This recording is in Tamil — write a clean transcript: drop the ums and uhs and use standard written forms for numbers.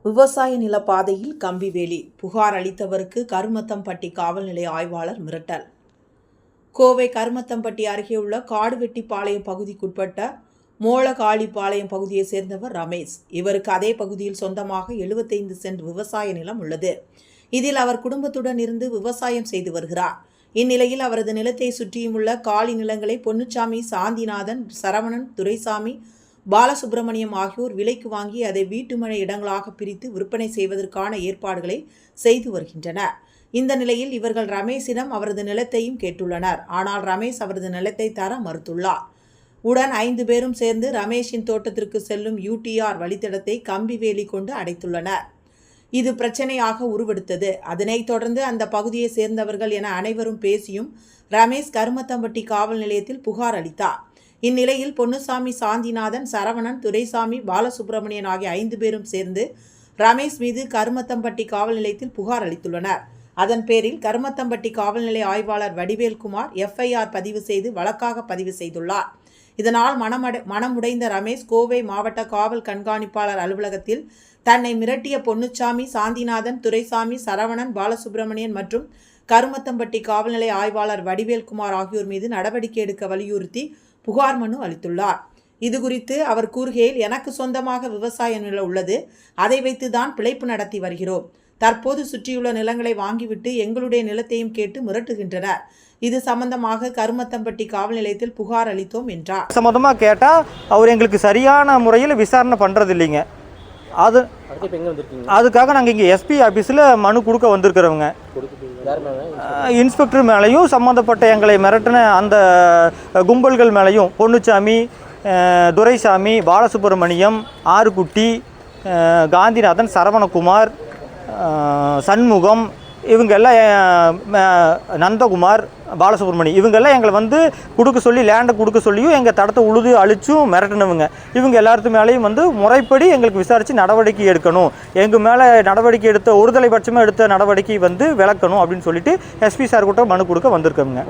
விவசாய நில பாதையில் கம்பிவேலி புகார் அளித்தவருக்கு கருமத்தம்பட்டி காவல் நிலைய ஆய்வாளர் மிரட்டல். கோவை கருமத்தம்பட்டி அருகே உள்ள காடுவெட்டிப்பாளையம் பகுதிக்குட்பட்ட மோளகாளிப்பாளையம் பகுதியைச் சேர்ந்தவர் ரமேஷ். இவருக்கு அதே பகுதியில் சொந்தமாக 75 சென்ட் விவசாய நிலம் உள்ளது. இதில் அவர் குடும்பத்துடன் இருந்து விவசாயம் செய்து வருகிறார். இந்நிலையில் அவரது நிலத்தை சுற்றியும் உள்ள காலி நிலங்களை பொன்னுச்சாமி, சாந்திநாதன், சரவணன், துரைசாமி, பாலசுப்பிரமணியம் ஆகியோர் விலைக்கு வாங்கி அதை வீட்டுமனை இடங்களாக பிரித்து விற்பனை செய்வதற்கான ஏற்பாடுகளை செய்து வருகின்றனர். இந்த நிலையில் இவர்கள் ரமேஷிடம் அவரது நிலத்தையும் கேட்டுள்ளனர். ஆனால் ரமேஷ் அவரது நிலத்தை தர மறுத்துள்ளார். உடன் 5 பேரும் சேர்ந்து ரமேஷின் தோட்டத்திற்கு செல்லும் UTR வழித்தடத்தை கம்பி வேலி கொண்டு அடைத்துள்ளனர். இது பிரச்சனையாக உருவெடுத்தது. அதனைத் தொடர்ந்து அந்த பகுதியை சேர்ந்தவர்கள் என அனைவரும் பேசியும் ரமேஷ் கருமத்தம்பட்டி காவல் நிலையத்தில் புகார் அளித்தார். இந்நிலையில் பொன்னுசாமி, சாந்திநாதன், சரவணன், துரைசாமி, பாலசுப்பிரமணியன் ஆகிய 5 பேரும் சேர்ந்து ரமேஷ் மீது கருமத்தம்பட்டி காவல் நிலையத்தில் புகார் அளித்துள்ளனர். அதன் பேரில் கருமத்தம்பட்டி காவல் நிலைய ஆய்வாளர் வடிவேல்குமார் FIR பதிவு செய்து வழக்காக பதிவு செய்துள்ளார். இதனால் மனமுடைந்த ரமேஷ் கோவை மாவட்ட காவல் கண்காணிப்பாளர் அலுவலகத்தில் தன்னை மிரட்டிய பொன்னுச்சாமி, சாந்திநாதன், துரைசாமி, சரவணன், பாலசுப்பிரமணியன் மற்றும் கருமத்தம்பட்டி காவல் நிலைய ஆய்வாளர் வடிவேல்குமார் ஆகியோர் மீது நடவடிக்கை எடுக்க வலியுறுத்தி புகார் மனு அளித்துள்ளார். இது குறித்து அவர் கூறுகையில், எனக்கு சொந்தமாக விவசாய நிலம் உள்ளது. அதை வைத்துதான் பிழைப்பு நடத்தி வருகிறோம். தற்போது சுற்றியுள்ள நிலங்களை வாங்கிவிட்டு எங்களுடைய நிலத்தையும் கேட்டு மிரட்டுகின்றனர். இது சம்பந்தமாக கருமத்தம்பட்டி காவல் நிலையத்தில் புகார் அளித்தோம் என்றார். சம்பந்தமாக கேட்டால் அவர் எங்களுக்கு சரியான முறையில் விசாரணை பண்ணுறது இல்லைங்க. அதுக்காக நாங்கள் இங்கே SP ஆஃபீஸில் மனு கொடுக்க வந்திருக்கிறவங்க. இன்ஸ்பெக்டர் மேலேயும் சம்மந்தப்பட்ட எங்களை மிரட்டின அந்த கும்பல்கள் மேலேயும் பொன்னுச்சாமி, துரைசாமி, பாலசுப்பிரமணியம், ஆறுக்குட்டி, காந்திநாதன், சரவணகுமார், சண்முகம், இவங்கெல்லாம் நந்தகுமார், பாலசுப்ரமணியம் இவங்கெல்லாம் எங்களை வந்து கொடுக்க சொல்லி லேண்டை கொடுக்க சொல்லியும் எங்கள் தடத்தை உழுது அழிச்சும் மிரட்டினவங்க. இவங்க எல்லாத்து மேலேயும் வந்து முறைப்படி எங்களுக்கு விசாரித்து நடவடிக்கை எடுக்கணும், எங்கள் மேலே நடவடிக்கை எடுத்த ஒருதலை பட்சமாக எடுத்த நடவடிக்கை வந்து விளக்கணும் அப்படின்னு சொல்லிட்டு SP சார் கிட்ட மனு கொடுக்க வந்திருக்கோங்க.